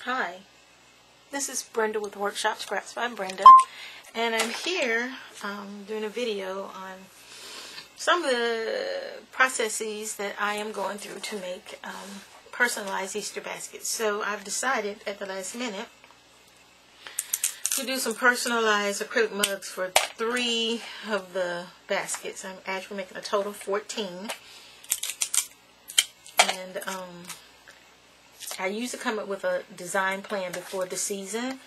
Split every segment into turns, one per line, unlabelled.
Hi, this is Brenda with Workshop Scraps by Brenda, and I'm here doing a video on some of the processes that I am going through to make personalized Easter baskets. So I've decided at the last minute to do some personalized acrylic mugs for 3 of the baskets. I'm actually making a total of 14, and I usually come up with a design plan before the season,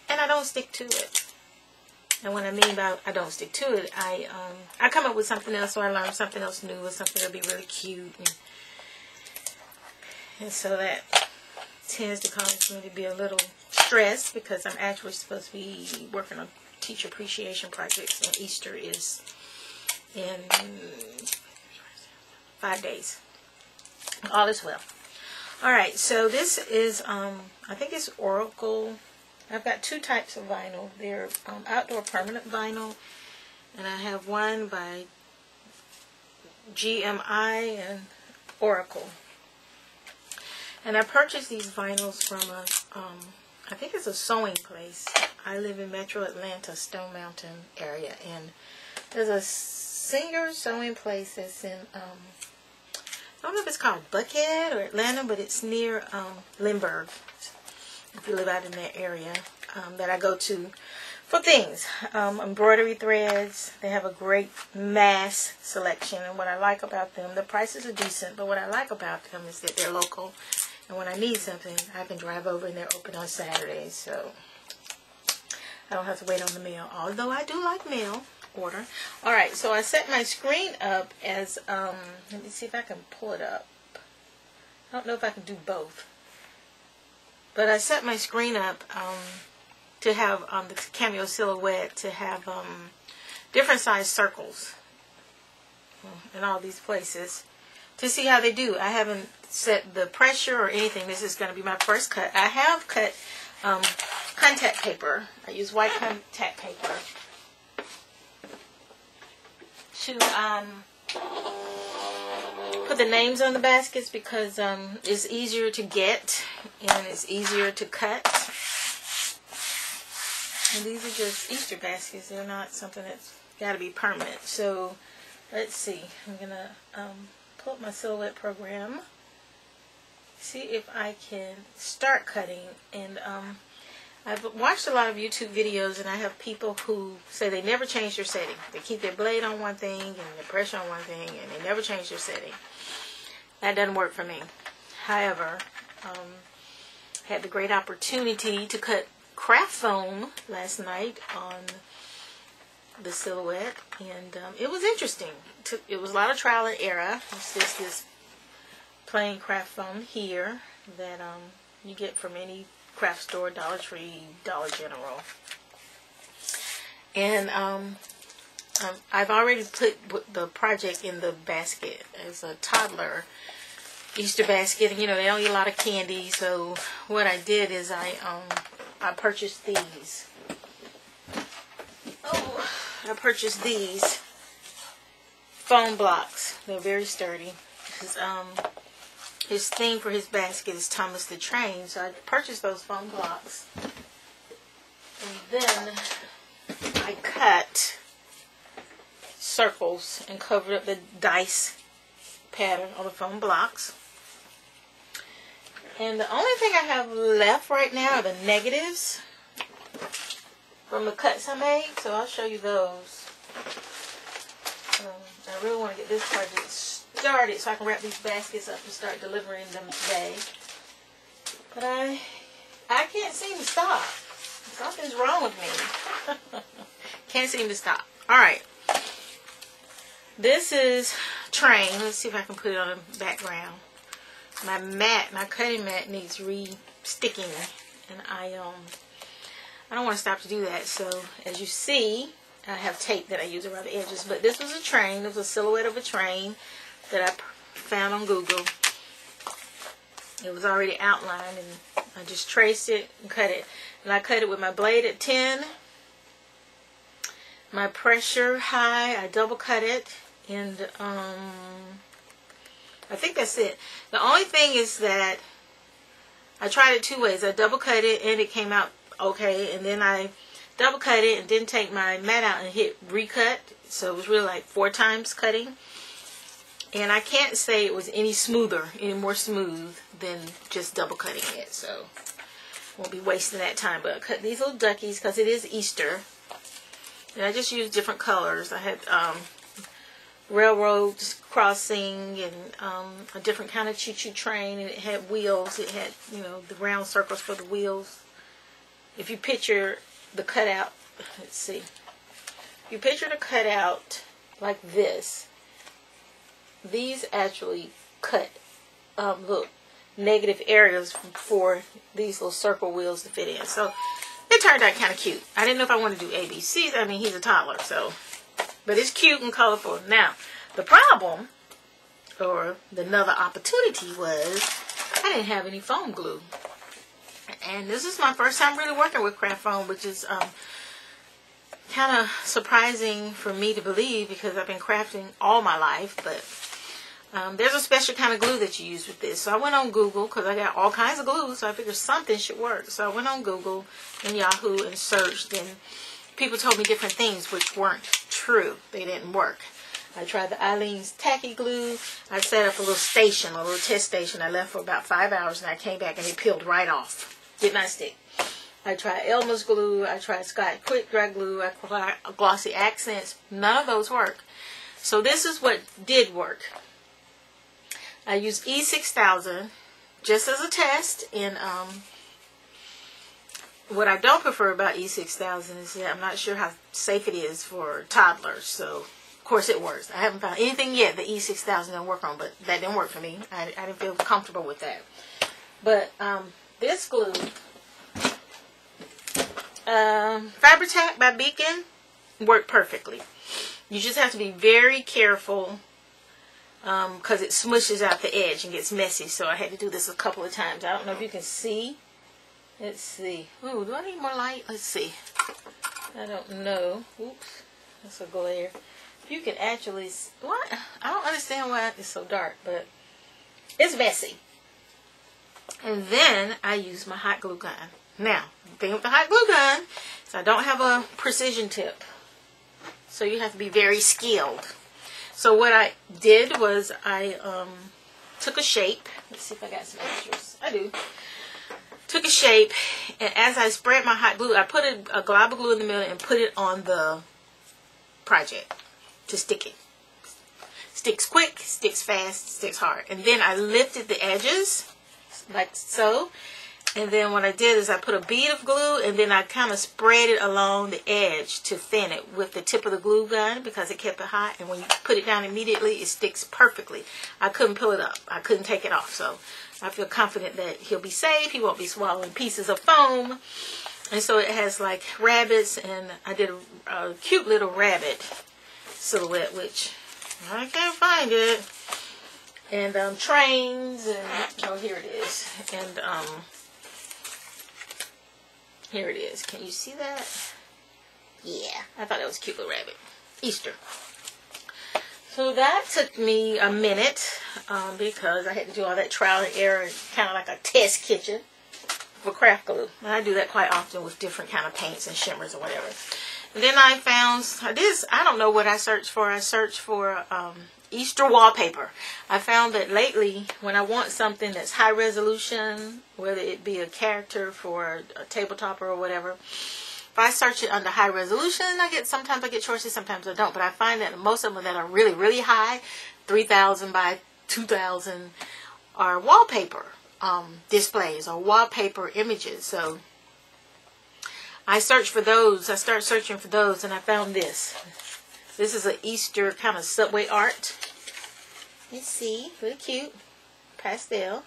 and I don't stick to it. And what I mean by I don't stick to it, I come up with something else, or I learn something else new, or something that'll be really cute, and so that tends to cause me to be a little stressed, because I'm actually supposed to be working on teacher appreciation projects, and Easter is in 5 days. All is well. Alright, so this is, I think it's Oracle. I've got 2 types of vinyl. They're outdoor permanent vinyl, and I have one by GMI and Oracle. And I purchased these vinyls from a, I think it's a sewing place. I live in Metro Atlanta, Stone Mountain area, and there's a Singer sewing place that's in, I don't know if it's called Buckhead or Atlanta, but it's near Lindbergh, if you live out in that area, that I go to for things. Embroidery threads. They have a great mass selection, and what I like about them, the prices are decent, but what I like about them is that they're local, and when I need something, I can drive over, and they're open on Saturdays, so I don't have to wait on the mail, although I do like mail order. Alright, so I set my screen up as, let me see if I can pull it up. I don't know if I can do both. But I set my screen up to have the Cameo Silhouette to have different size circles in all these places to see how they do. I haven't set the pressure or anything. This is going to be my first cut. I have cut contact paper. I use white contact paper to put the names on the baskets, because it's easier to get and it's easier to cut. And these are just Easter baskets. They're not something that's got to be permanent. So let's see. I'm going to pull up my Silhouette program, see if I can start cutting. And I've watched a lot of YouTube videos, and I have people who say they never change their setting. They keep their blade on one thing and their pressure on one thing, and they never change their setting. That doesn't work for me. However, I had the great opportunity to cut craft foam last night on the Silhouette, and it was interesting. It was a lot of trial and error. It's just this plain craft foam here that you get from any craft store, Dollar Tree, Dollar General. And I've already put the project in the basket as a toddler Easter basket. And, you know, they don't eat a lot of candy, so what I did is I purchased these. I purchased these foam blocks. They're very sturdy. His theme for his basket is Thomas the Train, so I purchased those foam blocks. And then I cut circles and covered up the dice pattern on the foam blocks. And the only thing I have left right now are the negatives from the cuts I made, so I'll show you those. I really want to get this project started so I can wrap these baskets up and start delivering them today. But I can't seem to stop. Something's wrong with me. Can't seem to stop. Alright. This is Train. Let's see if I can put it on the background. My cutting mat needs re-sticking, and I don't want to stop to do that. So as you see, I have tape that I use around the edges. But this was a train. It was a silhouette of a train that I found on Google. It was already outlined, and I just traced it and cut it. And I cut it with my blade at 10. My pressure high, I double cut it. And I think that's it. The only thing is that I tried it 2 ways. I double cut it and it came out okay, and then I double cut it and didn't take my mat out and hit recut, so it was really like 4 times cutting. And I can't say it was any more smooth than just double cutting it, so won't be wasting that time. But I cut these little duckies because it is Easter, and I just used different colors. I had railroads crossing and a different kind of choo-choo train, and it had wheels. It had, you know, the round circles for the wheels. If you picture the cutout, let's see. If you picture the cutout like this, these actually cut little negative areas for these little circle wheels to fit in. So it turned out kind of cute. I didn't know if I wanted to do ABCs. I mean, he's a toddler, so. But it's cute and colorful. Now, the problem, or another opportunity, was I didn't have any foam glue. And this is my first time really working with craft foam, which is kind of surprising for me to believe because I've been crafting all my life. But there's a special kind of glue that you use with this. So I went on Google because I got all kinds of glue, so I figured something should work. So I went on Google and Yahoo and searched, and people told me different things which weren't true. They didn't work. I tried the Eileen's tacky glue. I set up a little station, a little test station. I left for about 5 hours and I came back and it peeled right off. Did not stick. I tried Elmer's glue. I tried Scott Quick Dry glue. I tried glossy accents. None of those work. So this is what did work. I used E6000 just as a test, and what I don't prefer about E6000 is that I'm not sure how safe it is for toddlers. So, of course, it works. I haven't found anything yet that E6000 didn't work on, but that didn't work for me. I didn't feel comfortable with that. But this glue, Fabri-Tac by Beacon, worked perfectly. You just have to be very careful because it smushes out the edge and gets messy. So I had to do this a couple of times. I don't know if you can see. Let's see. Ooh, do I need more light? Let's see. I don't know. Oops. That's a glare. You can actually... What? I don't understand why it's so dark, but it's messy. And then I use my hot glue gun. Now, the thing with the hot glue gun is I don't have a precision tip. So you have to be very skilled. So what I did was I took a shape. Let's see if I got some extras. I do. Took a shape, and as I spread my hot glue, I put a glob of glue in the middle and put it on the project to stick it. Sticks quick, sticks fast, sticks hard. And then I lifted the edges like so. And then what I did is I put a bead of glue, and then I kind of spread it along the edge to thin it with the tip of the glue gun because it kept it hot. And when you put it down immediately, it sticks perfectly. I couldn't pull it up. I couldn't take it off. So I feel confident that he'll be safe. He won't be swallowing pieces of foam. And so it has like rabbits, and I did a cute little rabbit silhouette, which I can't find it. And trains, and oh, here it is. And here it is. Can you see that? Yeah, I thought that was a cute little rabbit. Easter. So that took me a minute because I had to do all that trial and error, kind of like a test kitchen for craft glue. And I do that quite often with different kind of paints and shimmers or whatever. And then I found this. I don't know what I searched for. I searched for Easter wallpaper. I found that lately when I want something that's high resolution, whether it be a character for a tabletop or whatever, if I search it under high resolution, sometimes I get choices, sometimes I don't. But I find that most of them that are really, really high, 3,000 by 2,000, are wallpaper displays or wallpaper images. So I searched for those. I started searching for those, and I found this. This is an Easter kind of subway art. Let's see, really cute, pastel.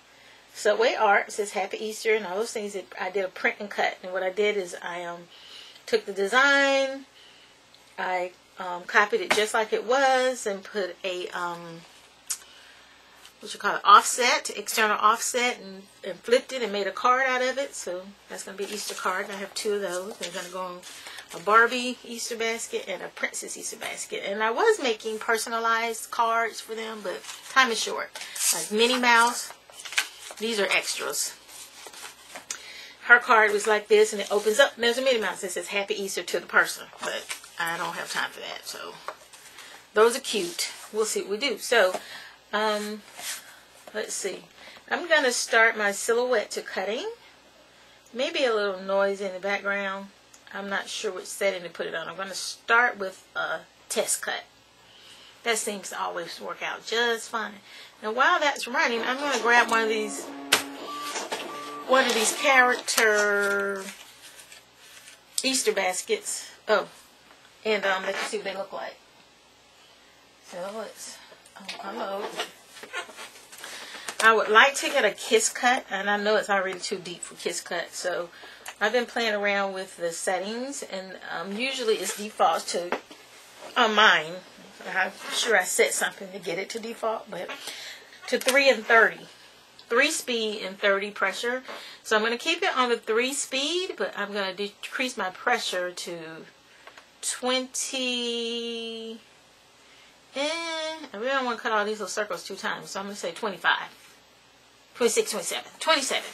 Subway art, says Happy Easter and all those things. I did a print and cut, and what I did is I took the design, I copied it just like it was, and put a offset, external offset, and flipped it and made a card out of it. So that's going to be an Easter card. And I have 2 of those. They're going to go on a Barbie Easter basket and a Princess Easter basket. And I was making personalized cards for them, but time is short. Like Minnie Mouse. These are extras. her card was like this, and it opens up, and there's a Minnie Mouse that says Happy Easter to the person. But I don't have time for that, so those are cute. We'll see what we do. So, let's see. I'm going to start my silhouette to cutting. Maybe a little noise in the background. I'm not sure which setting to put it on. I'm going to start with a test cut. That seems to always work out just fine. And while that's running, I'm going to grab one of these character Easter baskets. Oh, and let you see what they look like. So let's unload. I would like to get a kiss cut, and I know it's already too deep for kiss cut, so I've been playing around with the settings, and usually it's defaults to on mine. I'm sure I set something to get it to default, but to 3 and 30. 3 speed and 30 pressure. So I'm going to keep it on the 3 speed, but I'm going to decrease my pressure to 20. I really don't want to cut all these little circles 2 times, so I'm going to say 25. 26, 27. 27.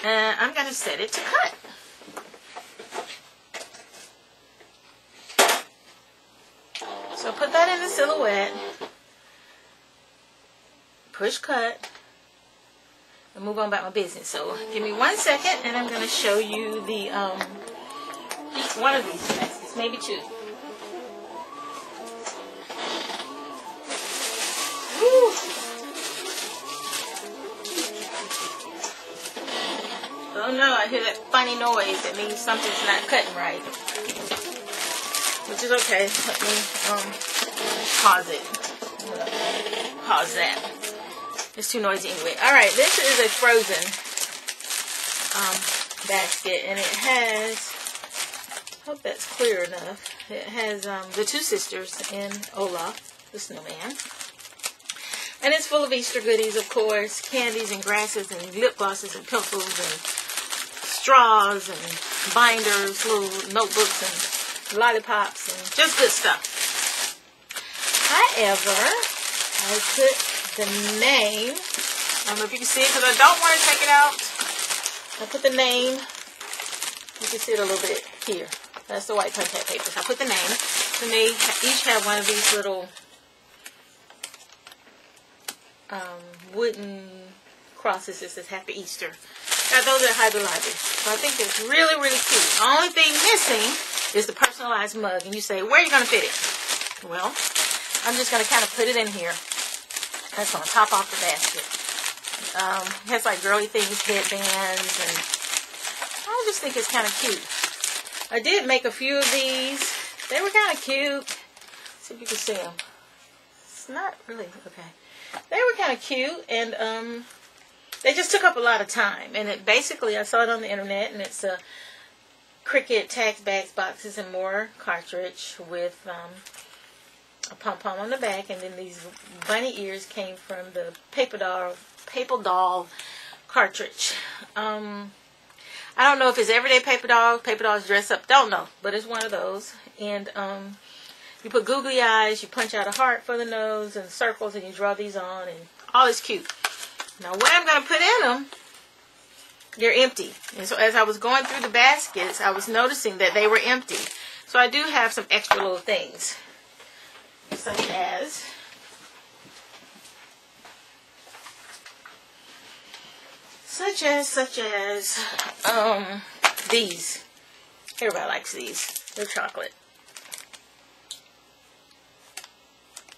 And I'm going to set it to cut. So put that in the silhouette. Push cut. And move on about my business. So give me 1 second, and I'm going to show you the each one of these baskets, maybe 2. Woo. Oh no, I hear that funny noise. That means something's not cutting right. Which is okay. Let me pause it. Pause that. It's too noisy anyway. Alright, this is a frozen basket, and it has, hope that's clear enough, it has the 2 sisters and Olaf, the snowman. And it's full of Easter goodies, of course, candies and grasses and lip glosses and pencils and straws and binders, little notebooks and lollipops and just good stuff. However, I put the name, I don't know if you can see it because I don't want to take it out. I put the name, you can see it a little bit here. That's the white contact paper. I put the name, and they each have one of these little wooden crosses that says Happy Easter. Got those at Hobby Lobby. So I think it's really, really cute. The only thing missing is the personalized mug. And you say, where are you going to fit it? Well, I'm just going to kind of put it in here. That's going to top off the basket. It has like girly things, headbands, and I just think it's kind of cute. I did make a few of these. They were kind of cute. Let's see if you can see them. It's not really, okay. They were kind of cute, and they just took up a lot of time. And it basically, I saw it on the internet, and it's a Cricut tax bags, boxes, and more cartridge with a pom-pom on the back, and then these bunny ears came from the paper doll cartridge. I don't know if it's everyday paper dolls dress up, don't know, but it's one of those. And you put googly eyes, you punch out a heart for the nose and circles, and you draw these on, and all is cute. Now what I'm going to put in them, they're empty. And so as I was going through the baskets, I was noticing that they were empty. So I do have some extra little things, such as these. Everybody likes these. They're chocolate.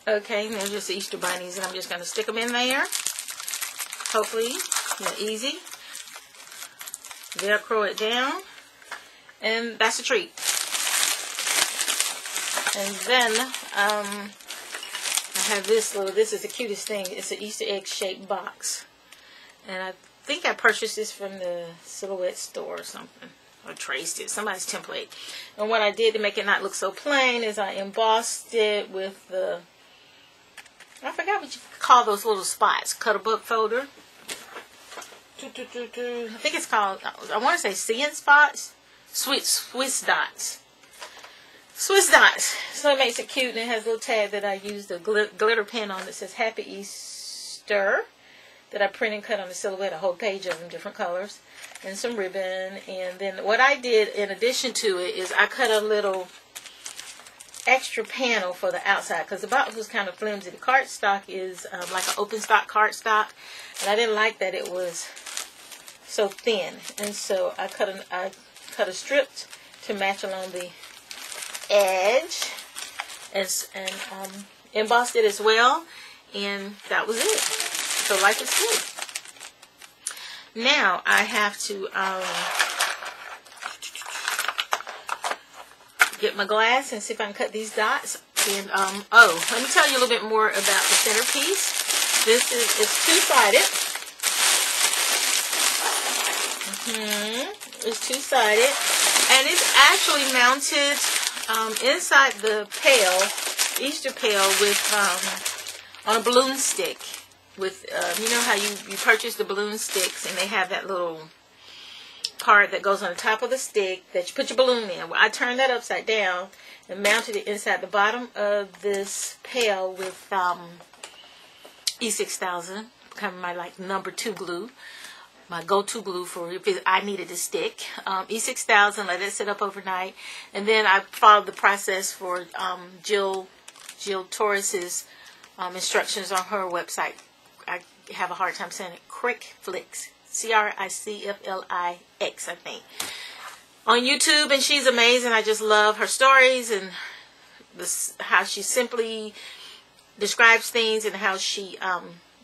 Okay, and they're just Easter bunnies, and I'm just going to stick them in there. Hopefully, easy. Velcro it down, and that's a treat. And then I have this is the cutest thing. It's an Easter egg shaped box, and I think I purchased this from the Silhouette store or something, or traced it, somebody's template. And what I did to make it not look so plain is I embossed it with the, I forgot what you call those little spots, cut a book folder. I think it's called, I want to say seeing spots, Swiss dots. Swiss dots. So it makes it cute, and it has a little tag that I used a glitter pen on that says Happy Easter. that I print and cut on the Silhouette, a whole page of them, different colors, and some ribbon. And then what I did in addition to it is I cut a little extra panel for the outside because the box was kind of flimsy. The cardstock is like an open stock cardstock, and I didn't like that it was so thin, and so I cut a strip to match along the edge, and embossed it as well, and that was it. So like it's good. Now I have to get my glass and see if I can cut these dots. And oh, let me tell you a little bit more about the centerpiece. It's two-sided. It's two-sided, and it's actually mounted inside the pail, Easter pail, with on a balloon stick. With you know how you purchase the balloon sticks, and they have that little part that goes on the top of the stick that you put your balloon in. Well, I turned that upside down and mounted it inside the bottom of this pail with E6000, kind of my like number 2 glue, my go-to glue for if I needed to stick. E6000, let it sit up overnight, and then I followed the process for Jill Torres's instructions on her website. I have a hard time saying it. Cricflix. Cricflix, I think. On YouTube, and she's amazing. I just love her stories and how she simply describes things and how she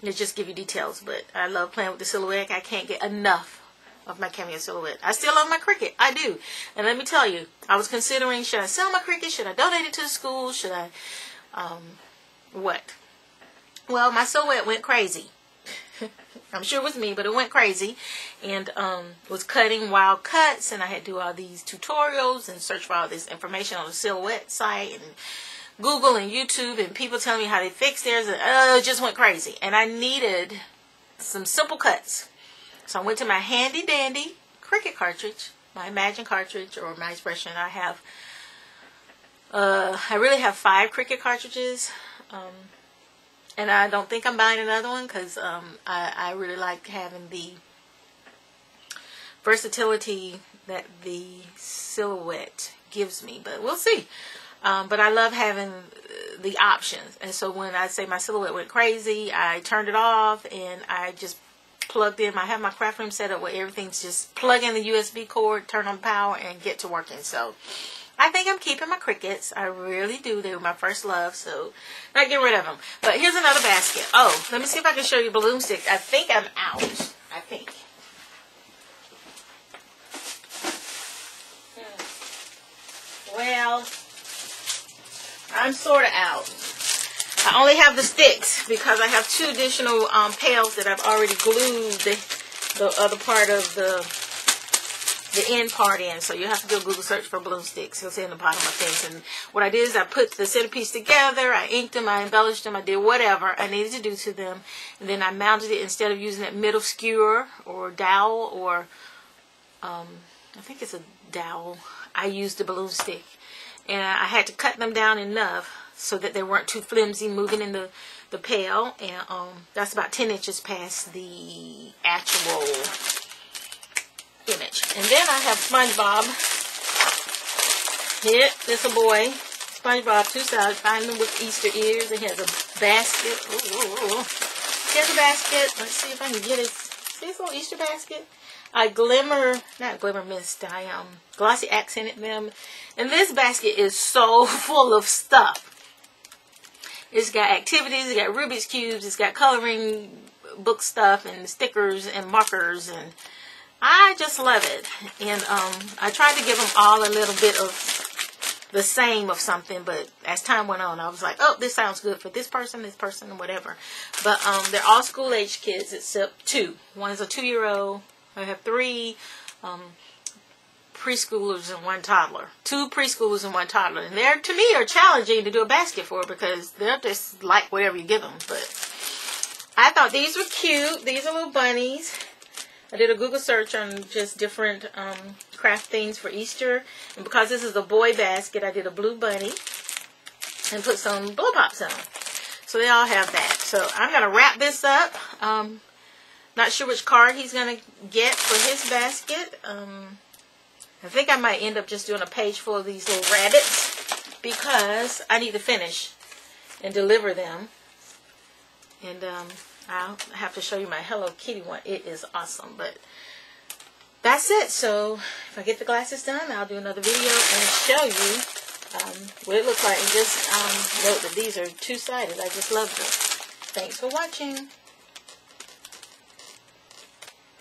just give you details. But I love playing with the Silhouette. I can't get enough of my Cameo Silhouette. I still love my Cricut. I do. And let me tell you, I was considering, should I sell my Cricut? Should I donate it to the school? Should I, what? Well, my Silhouette went crazy. I'm sure it was me, but it went crazy, and was cutting wild cuts, and I had to do all these tutorials and search for all this information on the Silhouette site and Google and YouTube, and people telling me how they fix theirs, and it just went crazy. And I needed some simple cuts, so I went to my handy dandy Cricut cartridge, my Imagine cartridge, or my Expression. I really have 5 Cricut cartridges. And I don't think I'm buying another one because I really like having the versatility that the Silhouette gives me. But we'll see. But I love having the options. And so when I say my Silhouette went crazy, I turned it off and I just plugged in. I have my craft room set up where everything's just plug in the USB cord, turn on power, and get to working. So I think I'm keeping my Cricuts. I really do. They were my first love, so not getting rid of them. But here's another basket. Oh, let me see if I can show you balloon sticks. I think I'm out. I think. Well, I'm sort of out. I only have the sticks because I have 2 additional pails that I've already glued the other part of the end part in. So you have to do a Google search for balloon sticks. You'll see in the bottom of things. And what I did is I put the centerpiece together. I inked them. I embellished them. I did whatever I needed to do to them. And then I mounted it instead of using that middle skewer or dowel or I think it's a dowel. I used the balloon stick. And I had to cut them down enough so that they weren't too flimsy moving in the pail. And that's about 10 inches past the actual image. And then I have SpongeBob. Here, this a boy. SpongeBob, 2 sides. Find them with Easter ears. It has a basket. Ooh. He has a basket. Let's see if I can get it. See this little Easter basket? I glossy accented them. And this basket is so full of stuff. It's got activities, it's got Rubik's Cubes, it's got coloring book stuff and stickers and markers, and I just love it. And I tried to give them all a little bit of the same of something, but as time went on, I was like, oh, this sounds good for this person, and whatever. But they're all school-age kids except 2. One is a 2-year-old. I have 3 preschoolers and 1 toddler. 2 preschoolers and 1 toddler. And they're, to me, are challenging to do a basket for because they're just like whatever you give them. But I thought these were cute. These are little bunnies. I did a Google search on just different craft things for Easter. And because this is a boy basket, I did a blue bunny and put some blow pops on. So they all have that. So I'm going to wrap this up. Not sure which card he's going to get for his basket. I think I might end up just doing a page full of these little rabbits because I need to finish and deliver them. And I'll have to show you my Hello Kitty one. It is awesome. But that's it. So if I get the glasses done, I'll do another video and show you what it looks like. And just note that these are two-sided. I just love them. Thanks for watching.